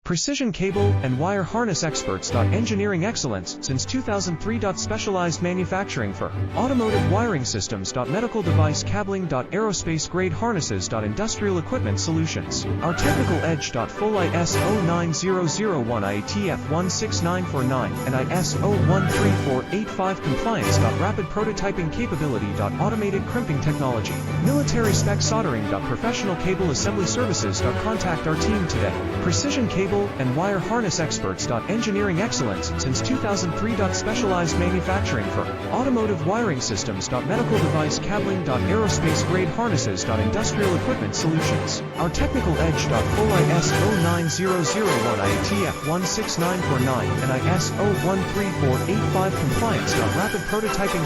Precision cable and wire harness experts. Engineering excellence since 2003. Specialized manufacturing for automotive wiring systems. Medical device cabling. Aerospace grade harnesses. Industrial equipment solutions. Our technical edge. Full ISO 9001 IATF 16949 and ISO 13485 compliance. Rapid prototyping capability. Automated crimping technology. Military spec soldering. Professional cable assembly services. Contact our team today. Precision cable and wire harness experts. Engineering excellence since 2003. Specialized manufacturing for automotive wiring systems. Medical device cabling. Aerospace grade harnesses. Industrial equipment solutions. Our technical edge. Full ISO 9001 IATF 16949 and ISO 13485 compliance. Rapid prototyping